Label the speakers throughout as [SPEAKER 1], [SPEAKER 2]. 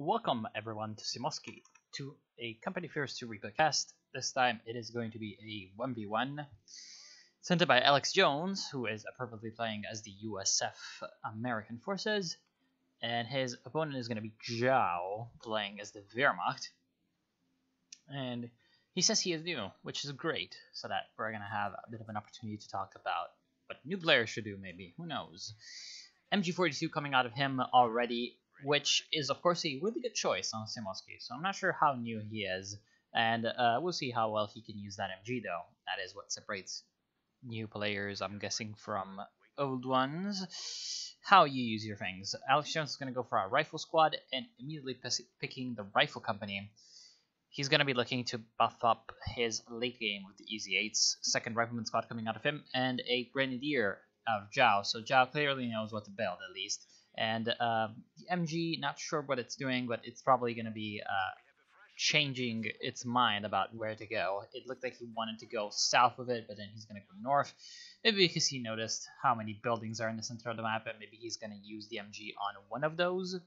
[SPEAKER 1] Welcome everyone to Simoski, to a Company Fears 2 replay cast. This time it is going to be a 1v1 sent by Alex Jones, who is appropriately playing as the USF American Forces, and his opponent is going to be Zhao, playing as the Wehrmacht. And he says he is new, which is great, so that we're going to have a bit of an opportunity to talk about what new players should do, maybe. Who knows? MG42 coming out of him already, which is, of course, a really good choice on Simoski. So I'm not sure how new he is, and we'll see how well he can use that MG, though. That is what separates new players, I'm guessing, from old ones. How you use your things. Alex Jones is going to go for a rifle squad, and immediately picking the rifle company. He's going to be looking to buff up his late game with the Easy 8s, second rifleman squad coming out of him, and a grenadier of Zhao. So Zhao clearly knows what to build, at least. And the MG, not sure what it's doing, but it's probably going to be changing its mind about where to go. It looked like he wanted to go south of it, but then he's going to go north. Maybe because he noticed how many buildings are in the center of the map, and maybe he's going to use the MG on one of those.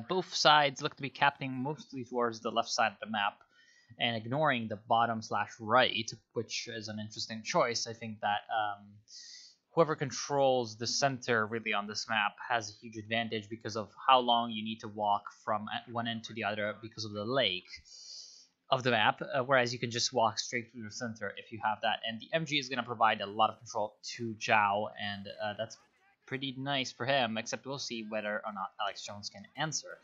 [SPEAKER 1] Both sides look to be captaining mostly towards the left side of the map and ignoring the bottom/right, which is an interesting choice. I think that whoever controls the center really on this map has a huge advantage because of how long you need to walk from one end to the other because of the lake of the map, whereas you can just walk straight through the center if you have that. And the MG is going to provide a lot of control to Zhao, and that's pretty nice for him, except we'll see whether or not Alex Jones can answer.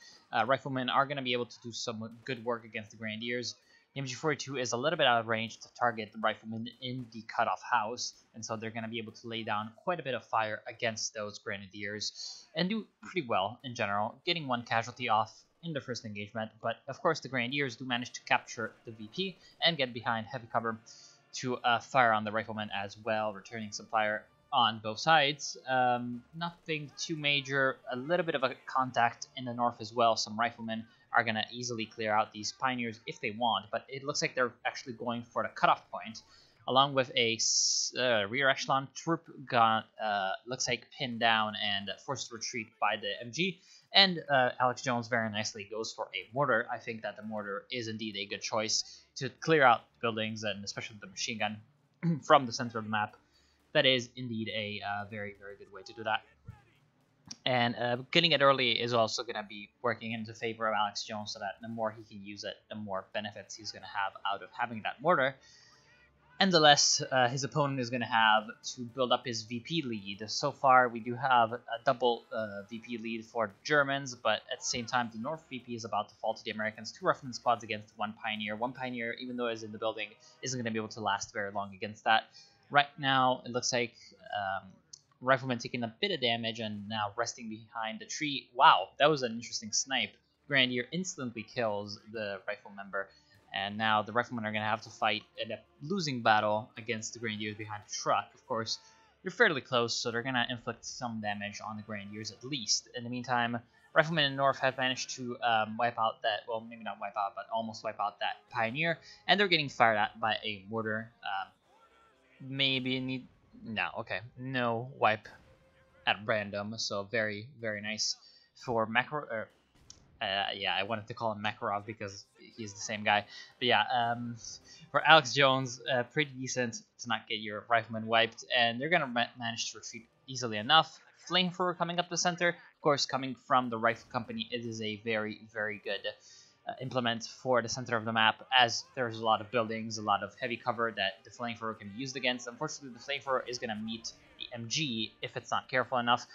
[SPEAKER 1] Riflemen are going to be able to do some good work against the Grenadiers. The MG42 is a little bit out of range to target the riflemen in the cutoff house, and so they're going to be able to lay down quite a bit of fire against those Grenadiers and do pretty well in general, getting one casualty off in the first engagement. But of course the Grenadiers do manage to capture the VP and get behind heavy cover to fire on the riflemen as well, returning some fire on both sides. Nothing too major, a little bit of a contact in the north as well. Some riflemen are going to easily clear out these pioneers if they want, but it looks like they're actually going for the cutoff point, along with a rear echelon troop got looks like pinned down and forced to retreat by the MG. And Alex Jones very nicely goes for a mortar. I think that the mortar is indeed a good choice to clear out buildings, and especially the machine gun from the center of the map. That is indeed a very, very good way to do that. And getting it early is also going to be working into favor of Alex Jones, so that the more he can use it, the more benefits he's going to have out of having that mortar. And the less his opponent is going to have to build up his VP lead. So far, we do have a double VP lead for the Germans, but at the same time, the North VP is about to fall to the Americans. 2 rifleman squads against 1 pioneer. 1 pioneer, even though it's in the building, isn't going to be able to last very long against that. Right now, it looks like Rifleman taking a bit of damage and now resting behind the tree. Wow, that was an interesting snipe. Grenadier instantly kills the rifle member, and now the riflemen are going to have to fight in a losing battle against the Grenadiers behind the truck. Of course, you're fairly close, so they're going to inflict some damage on the Grenadiers at least. In the meantime, Riflemen in the north have managed to wipe out that, well, maybe not wipe out, but almost wipe out that Pioneer, and they're getting fired at by a mortar. Maybe no wipe at random, so very, very nice for Makarov. Yeah, I wanted to call him Makarov because he's the same guy. But yeah, for Alex Jones, pretty decent to not get your riflemen wiped, and they're gonna manage to retreat easily enough. Flamethrower coming up the center, of course, coming from the rifle company, it is a very, very good implement for the center of the map, as there's a lot of buildings, a lot of heavy cover that the flamethrower can be used against. Unfortunately, the flamethrower is going to meet the MG if it's not careful enough.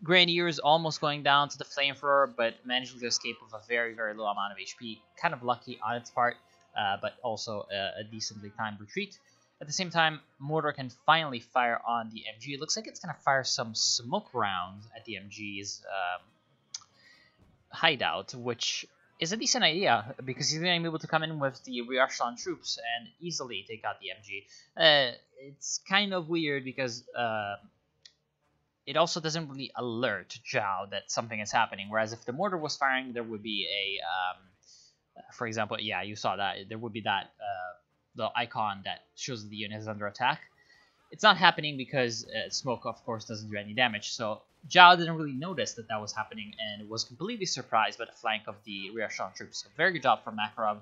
[SPEAKER 1] Grenadier is almost going down to the flamethrower, but managing to escape with a very, very low amount of HP. Kind of lucky on its part, but also a decently timed retreat. At the same time, mortar can finally fire on the MG. It looks like it's going to fire some smoke rounds at the MG's hideout, which is a decent idea, because he's going to be able to come in with the rear echelon troops and easily take out the MG. It's kind of weird because it also doesn't really alert Zhao that something is happening, whereas if the mortar was firing, there would be a, for example, yeah, you saw that, there would be that the icon that shows the unit is under attack. it's not happening because smoke, of course, doesn't do any damage. So Zhao didn't really notice that that was happening and was completely surprised by the flank of the rear echelon troops. So very good job from Makarov,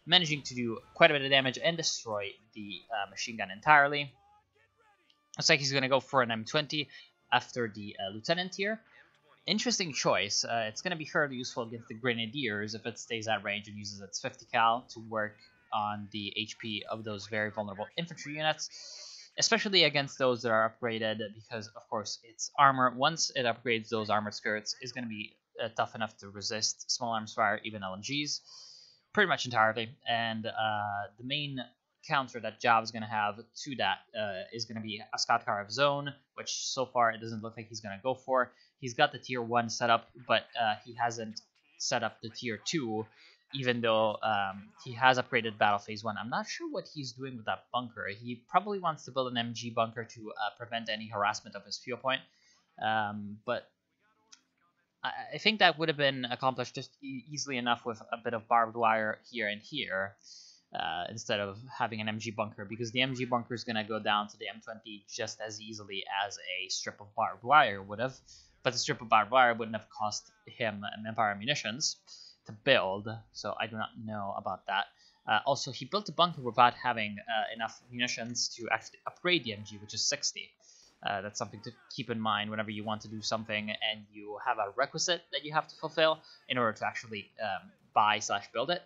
[SPEAKER 1] managing to do quite a bit of damage and destroy the machine gun entirely. Looks like he's going to go for an M20 after the lieutenant here. Interesting choice. It's going to be fairly useful against the Grenadiers if it stays at range and uses its 50 cal to work on the HP of those very vulnerable infantry units, especially against those that are upgraded, because of course its armor, once it upgrades those armored spirits, is going to be tough enough to resist small arms fire, even LMGs, pretty much entirely. And the main counter that Zhao is going to have to that is going to be a Scout Car of Zone, which so far it doesn't look like he's going to go for. He's got the tier 1 set up, but he hasn't set up the tier 2, even though he has upgraded Battle Phase 1. I'm not sure what he's doing with that bunker. He probably wants to build an MG bunker to prevent any harassment of his fuel point, but I think that would have been accomplished just easily enough with a bit of barbed wire here and here, instead of having an MG bunker, because the MG bunker is going to go down to the M20 just as easily as a strip of barbed wire would have, but the strip of barbed wire wouldn't have cost him Empire munitions to build, so I do not know about that. Also, he built a bunker without having enough munitions to actually upgrade the MG, which is 60. That's something to keep in mind whenever you want to do something and you have a requisite that you have to fulfill in order to actually buy/build it.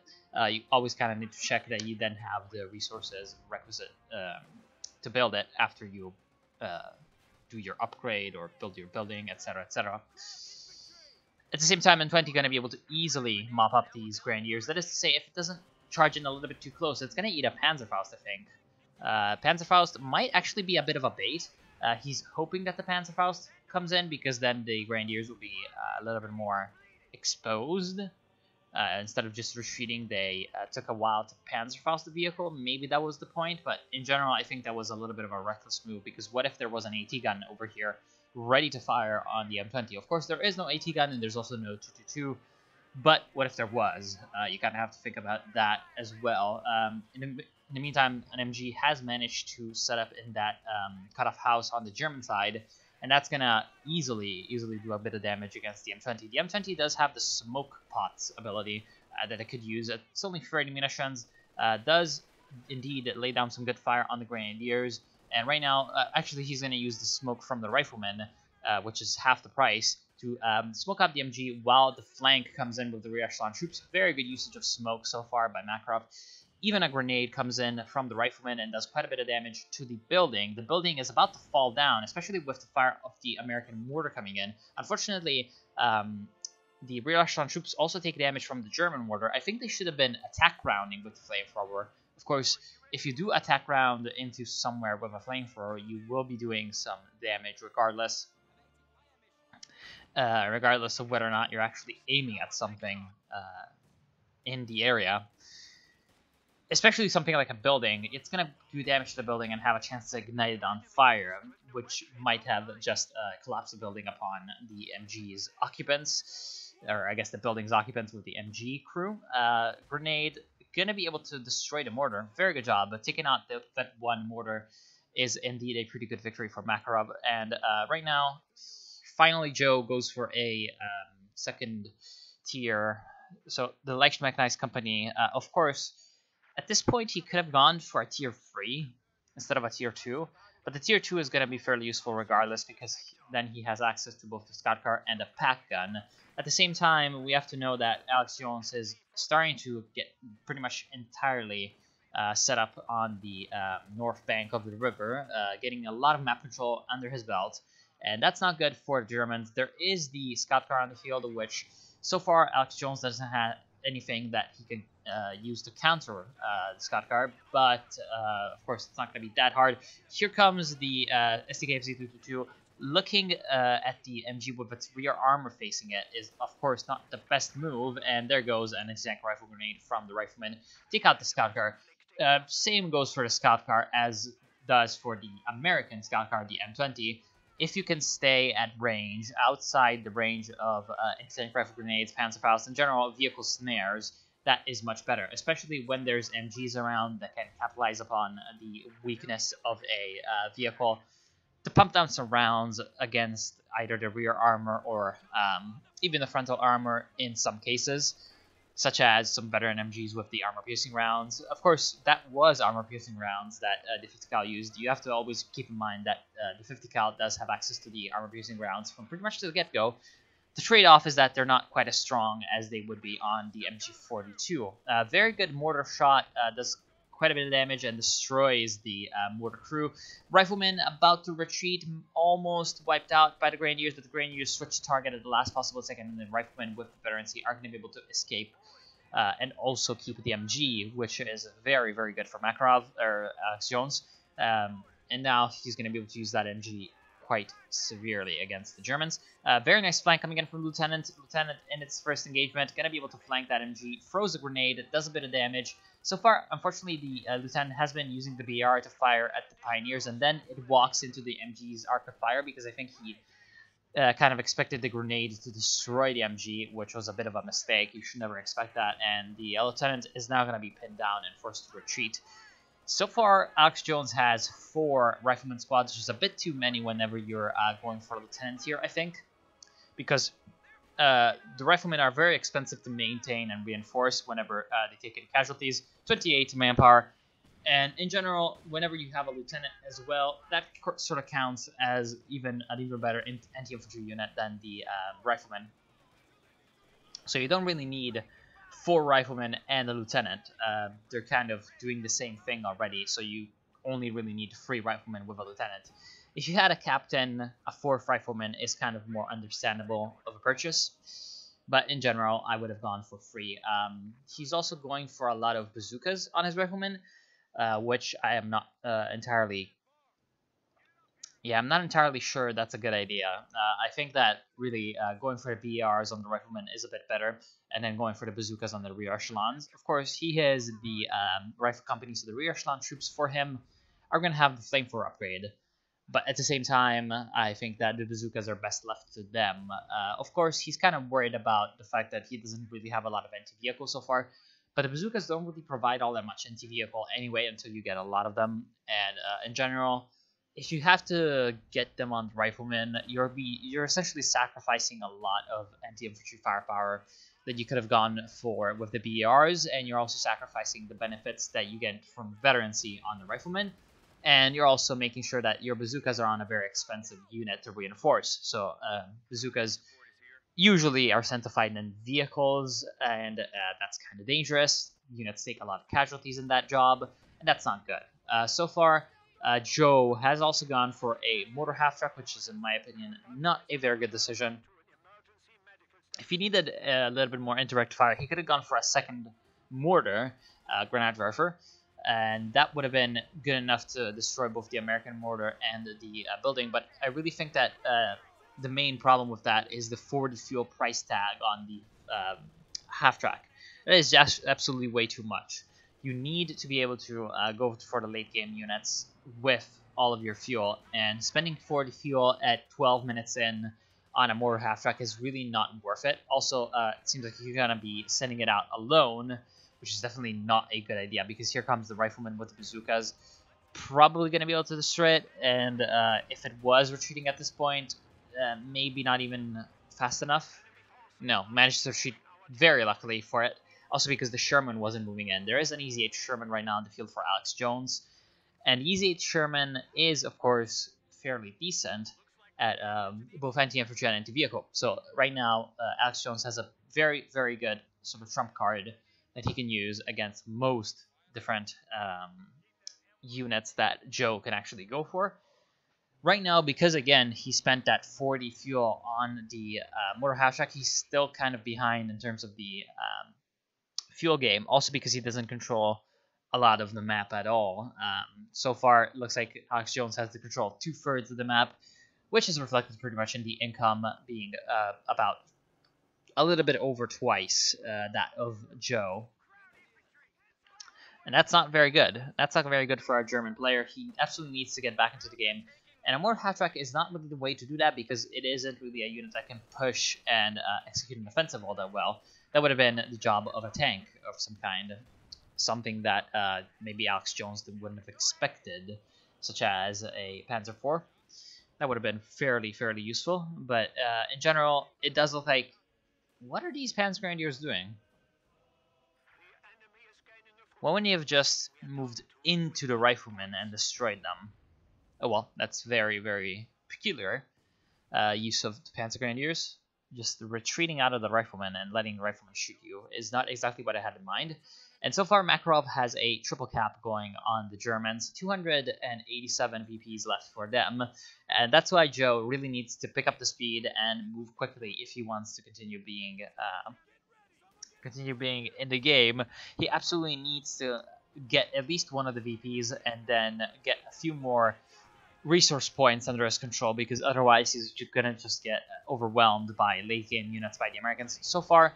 [SPEAKER 1] You always kind of need to check that you then have the resources requisite to build it after you do your upgrade or build your building, etc., etc. At the same time, M20 going to be able to easily mop up these Grenadiers. That is to say, if it doesn't charge in a little bit too close, it's going to eat a Panzerfaust, I think. Panzerfaust might actually be a bit of a bait. He's hoping that the Panzerfaust comes in, because then the Grenadiers will be a little bit more exposed. Instead of just retreating, they took a while to Panzerfaust the vehicle. Maybe that was the point, but in general, I think that was a little bit of a reckless move, because what if there was an AT gun over here ready to fire on the M20? Of course, there is no AT gun, and there's also no 222, but what if there was? You kind of have to think about that as well. In the meantime, an MG has managed to set up in that cutoff house on the German side, and that's going to easily do a bit of damage against the M20. The M20 does have the smoke pots ability that it could use. It's only 30 munitions, does indeed lay down some good fire on the Grenadiers, and right now, actually, he's going to use the smoke from the Riflemen, which is half the price, to smoke out the MG while the flank comes in with the rear echelon troops. Very good usage of smoke so far by Makarov. Even a grenade comes in from the Rifleman and does quite a bit of damage to the building. The building is about to fall down, especially with the fire of the American mortar coming in. Unfortunately, the rear echelon troops also take damage from the German mortar. I think they should have been attack rounding with the flamethrower. Of course, if you do attack round into somewhere with a flamethrower, you will be doing some damage regardless. Regardless of whether or not you're actually aiming at something in the area. Especially something like a building, it's going to do damage to the building and have a chance to ignite it on fire, which might have just collapsed the building upon the MG's occupants, or I guess the building's occupants with the MG crew. Grenade, going to be able to destroy the mortar. Very good job, but taking out that one mortar is indeed a pretty good victory for Makarov. And right now, finally Joe goes for a second tier. So the Leicht Mechanized Company, of course, at this point, he could have gone for a tier 3 instead of a tier 2, but the tier 2 is going to be fairly useful regardless, because then he has access to both the scout car and a pack gun. At the same time, we have to know that Alex Jones is starting to get pretty much entirely set up on the north bank of the river, getting a lot of map control under his belt, and that's not good for the Germans. There is the scout car on the field, which so far Alex Jones doesn't have anything that he can use to counter the scout car, but of course it's not going to be that hard. Here comes the SDKFZ-222. Looking at the MG with its rear armor facing it is of course not the best move, and there goes an anti-tank rifle grenade from the Rifleman. Take out the scout car. Same goes for the scout car as does for the American scout car, the M20. If you can stay at range, outside the range of anti-tank rifle grenades, Panzerfaust, in general vehicle snares, that is much better, especially when there's MGs around that can capitalize upon the weakness of a vehicle to pump down some rounds against either the rear armor or even the frontal armor in some cases, such as some veteran MGs with the armor-piercing rounds. Of course, that was armor-piercing rounds that the 50 cal used. You have to always keep in mind that the 50 cal does have access to the armor-piercing rounds from pretty much the get-go. The trade-off is that they're not quite as strong as they would be on the MG42. Very good mortar shot, does quite a bit of damage and destroys the mortar crew. Rifleman about to retreat, almost wiped out by the Grenadiers, but the Grenadiers switch target at the last possible second, and the Riflemen with the veterancy are going to be able to escape and also keep the MG, which is very, very good for Makarov, or Alex Jones. And now he's going to be able to use that MG quite severely against the Germans. Very nice flank coming in from Lieutenant. Lieutenant in its first engagement, going to be able to flank that MG, throws a grenade, it does a bit of damage. So far, unfortunately, the Lieutenant has been using the BR to fire at the Pioneers, and then it walks into the MG's arc of fire, because I think he kind of expected the grenade to destroy the MG, which was a bit of a mistake. You should never expect that, and the Lieutenant is now going to be pinned down and forced to retreat. So far, Alex Jones has 4 Rifleman squads, which is a bit too many whenever you're going for Lieutenant here, I think, because the Riflemen are very expensive to maintain and reinforce whenever they take in casualties. 28 manpower, and in general, whenever you have a Lieutenant as well, that sort of counts as an even better anti-infantry unit than the Riflemen. So you don't really need 4 Riflemen and a Lieutenant. They're kind of doing the same thing already, so you only really need 3 Riflemen with a Lieutenant. If you had a Captain, a 4th Rifleman is kind of more understandable of a purchase, but in general, I would have gone for 3. He's also going for a lot of bazookas on his Riflemen, which I am not entirely... Yeah, I'm not entirely sure that's a good idea. I think that really going for the BRs on the Riflemen is a bit better, and then going for the bazookas on the rear echelons. Of course, he has the rifle company, so the rear echelon troops for him are going to have the flamethrower upgrade. But at the same time, I think that the bazookas are best left to them. Of course, he's kind of worried about the fact that he doesn't really have a lot of anti-vehicle so far, but the bazookas don't really provide all that much anti-vehicle anyway until you get a lot of them, and in general, if you have to get them on Riflemen, you're essentially sacrificing a lot of anti-infantry firepower that you could have gone for with the BERs, and you're also sacrificing the benefits that you get from veterancy on the Riflemen, and you're also making sure that your bazookas are on a very expensive unit to reinforce. So bazookas usually are sent to fight in vehicles, and that's kind of dangerous. Units take a lot of casualties in that job, and that's not good. So far, Joe has also gone for a mortar half-track, which is, in my opinion, not a very good decision. If he needed a little bit more indirect fire, he could have gone for a second mortar, Granatwerfer, and that would have been good enough to destroy both the American mortar and the building. But I really think that the main problem with that is the 40 fuel price tag on the half-track. That is just absolutely way too much. You need to be able to go for the late game units with all of your fuel, and spending 40 fuel at 12 minutes in on a mortar half-track is really not worth it. Also, it seems like you're going to be sending it out alone, which is definitely not a good idea, because here comes the Rifleman with the bazookas, probably going to be able to destroy it, and if it was retreating at this point, maybe not even fast enough. No, managed to retreat very luckily for it. Also because the Sherman wasn't moving in. There is an Easy 8 Sherman right now on the field for Alex Jones. And Easy 8 Sherman is, of course, fairly decent at both anti-infantry and anti-vehicle. So right now, Alex Jones has a very, very good sort of trump card that he can use against most different units that Joe can actually go for. Right now, because, again, he spent that 40 fuel on the mortar half-track, he's still kind of behind in terms of the fuel game, also because he doesn't control a lot of the map at all. So far, it looks like Alex Jones has to control 2/3 of the map, which is reflected pretty much in the income being about a little bit over twice that of Joe. And that's not very good. That's not very good for our German player. He absolutely needs to get back into the game. And a more half-track is not really the way to do that because it isn't really a unit that can push and execute an offensive all that well. That would have been the job of a tank of some kind. Something that maybe Alex Jones wouldn't have expected, such as a Panzer IV. That would have been fairly useful. But in general, it does look like... What are these Panzer Grenadiers doing? Well, when you have just moved into the riflemen and destroyed them. Oh well, that's very peculiar use of the Panzer Grenadiers. Just retreating out of the riflemen and letting the riflemen shoot you is not exactly what I had in mind. And so far, Makarov has a triple cap going on the Germans. 287 VPs left for them. And that's why Joe really needs to pick up the speed and move quickly if he wants to continue being in the game. He absolutely needs to get at least one of the VPs and then get a few more resource points under his control, because otherwise he's gonna just get overwhelmed by late game units by the Americans. So far,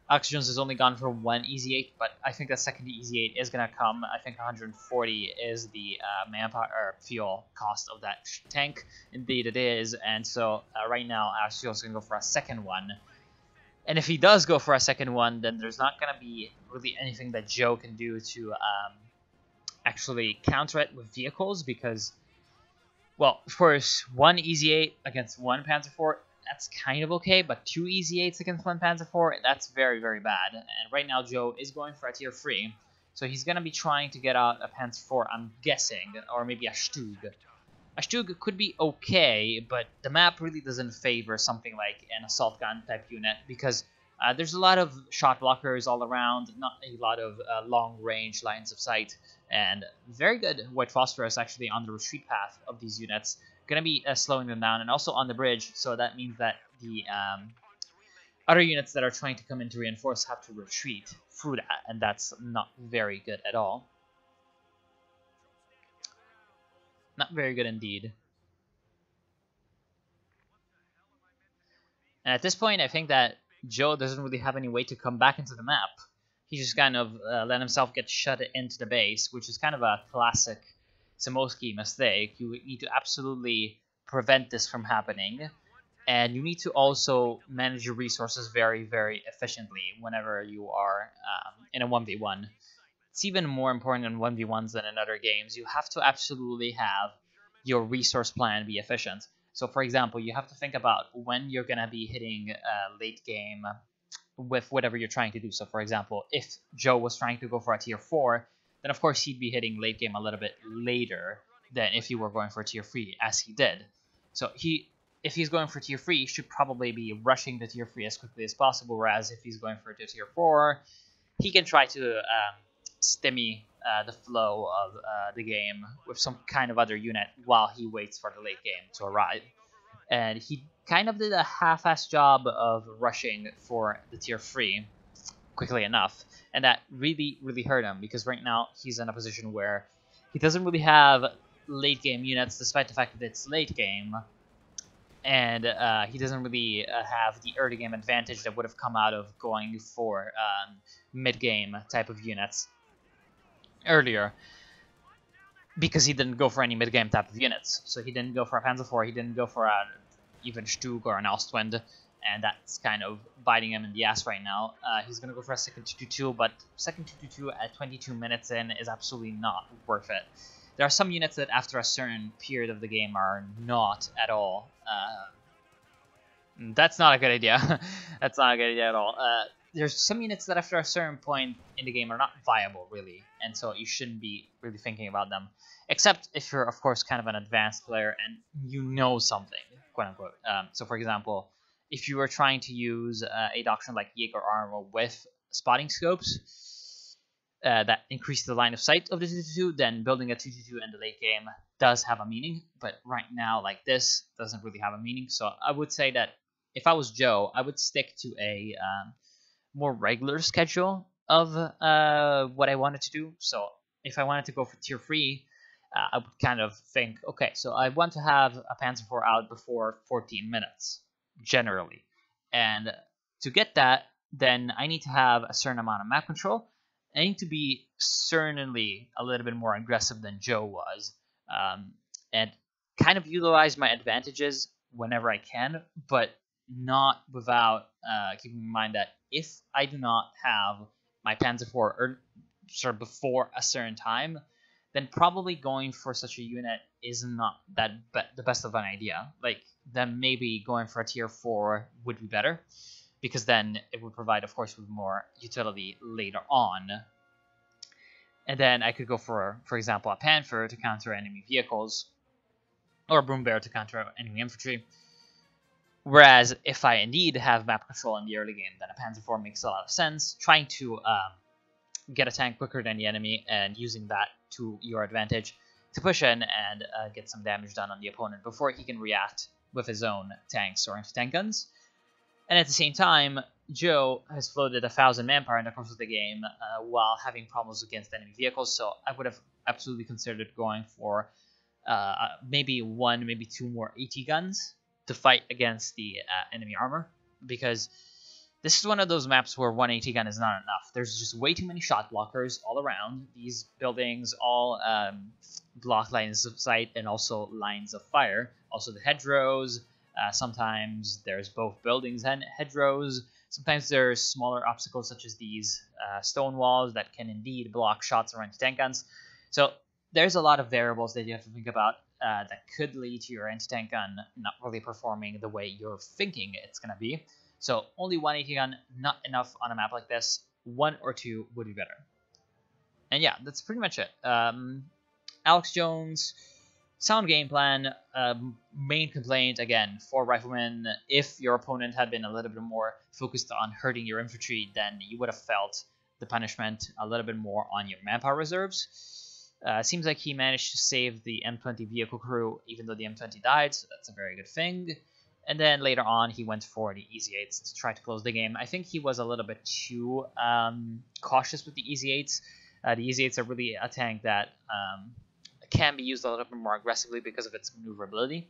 [SPEAKER 1] Alex Jones has only gone for one Easy 8, but I think the second Easy 8 is gonna come. I think 140 is the manpower or fuel cost of that tank. Indeed, it is, and so right now Alex Jones is gonna go for a second one. And if he does go for a second one, then there's not gonna be really anything that Joe can do to actually counter it with vehicles, because, well, of course, one Easy 8 against one Panzer IV, that's kind of okay, but two Easy 8s against one Panzer IV, that's very bad. And right now, Joe is going for a tier 3, so he's going to be trying to get out a Panzer IV, I'm guessing, or maybe a Stug. A Stug could be okay, but the map really doesn't favor something like an assault gun type unit, because there's a lot of shot blockers all around, not a lot of long-range lines of sight, and very good white phosphorus actually on the retreat path of these units. Going to be slowing them down, and also on the bridge, so that means that the other units that are trying to come in to reinforce have to retreat through that, and that's not very good at all. Not very good indeed. And at this point, I think that Joe doesn't really have any way to come back into the map. He just kind of let himself get shut into the base, which is kind of a classic Samosky mistake. You need to absolutely prevent this from happening, and you need to also manage your resources very efficiently whenever you are in a 1v1. It's even more important in 1v1s than in other games. You have to absolutely have your resource plan be efficient. So, for example, you have to think about when you're going to be hitting late game with whatever you're trying to do. So, for example, if Joe was trying to go for a tier 4, then of course he'd be hitting late game a little bit later than if you were going for tier 3, as he did. So if he's going for tier 3, he should probably be rushing the tier 3 as quickly as possible, whereas if he's going for tier 4, he can try to stymie the flow of the game with some kind of other unit while he waits for the late game to arrive. And he kind of did a half-assed job of rushing for the tier 3 quickly enough, and that really hurt him, because right now he's in a position where he doesn't really have late game units, despite the fact that it's late game, and he doesn't really have the early game advantage that would have come out of going for mid game type of units earlier, because he didn't go for any mid game type of units. So he didn't go for a Panzer IV, he didn't go for an even Stug or an Ostwind, and that's kind of biting him in the ass right now. He's going to go for a second 222, but second 222 at 22 minutes in is absolutely not worth it. There are some units that after a certain period of the game are not at all. That's not a good idea. That's not a good idea at all. There's some units that after a certain point in the game are not viable, really, and so you shouldn't be really thinking about them. Except if you're, of course, kind of an advanced player and you know something, quote-unquote. So, for example, if you were trying to use a doctrine like Jaeger Armor with spotting scopes that increase the line of sight of the 222, then building a 222 in the late game does have a meaning. But right now, like this, doesn't really have a meaning. So I would say that if I was Joe, I would stick to a more regular schedule of what I wanted to do. So if I wanted to go for tier 3, I would kind of think, okay, so I want to have a Panzer IV out before 14 minutes, generally. And to get that, then I need to have a certain amount of map control. I need to be certainly a little bit more aggressive than Joe was, and kind of utilize my advantages whenever I can, but not without keeping in mind that if I do not have my Panzer IV or sort of before a certain time, then probably going for such a unit is not the best of an idea. Like, then maybe going for a tier 4 would be better, because then it would provide, of course, with more utility later on. And then I could go for example, a Panther to counter enemy vehicles, or a Broom Bear to counter enemy infantry. Whereas if I indeed have map control in the early game, then a Panzer IV makes a lot of sense. Trying to get a tank quicker than the enemy and using that to your advantage to push in and get some damage done on the opponent before he can react with his own tanks or anti-tank guns. And at the same time, Joe has floated 1,000 manpower in the course of the game while having problems against enemy vehicles, so I would have absolutely considered going for maybe 1, maybe 2 more AT guns to fight against the enemy armor, because this is one of those maps where 1 AT gun is not enough. There's just way too many shot blockers all around. These buildings all block lines of sight and also lines of fire. Also the hedgerows. Sometimes there's both buildings and hedgerows. Sometimes there's smaller obstacles such as these stone walls that can indeed block shots or anti-tank guns. So there's a lot of variables that you have to think about that could lead to your anti-tank gun not really performing the way you're thinking it's going to be. So only 1 AT gun, not enough on a map like this. 1 or 2 would be better. And yeah, that's pretty much it. Alex Jones, sound game plan. Main complaint, again, for Rifleman, if your opponent had been a little bit more focused on hurting your infantry, then you would have felt the punishment a little bit more on your manpower reserves. Seems like he managed to save the M20 vehicle crew, even though the M20 died, so that's a very good thing. And then later on, he went for the Easy 8s to try to close the game. I think he was a little bit too cautious with the Easy 8s. The Easy 8s are really a tank that can be used a little bit more aggressively because of its maneuverability,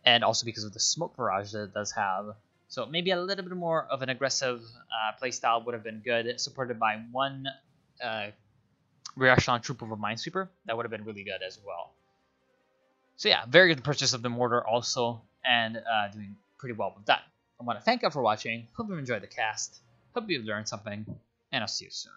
[SPEAKER 1] and also because of the smoke barrage that it does have. So maybe a little bit more of an aggressive playstyle would have been good, supported by 1 rear echelon troop of a minesweeper. That would have been really good as well. So yeah, very good purchase of the mortar also, and doing pretty well with that. I want to thank you for watching. Hope you enjoyed the cast. Hope you've learned something, and I'll see you soon.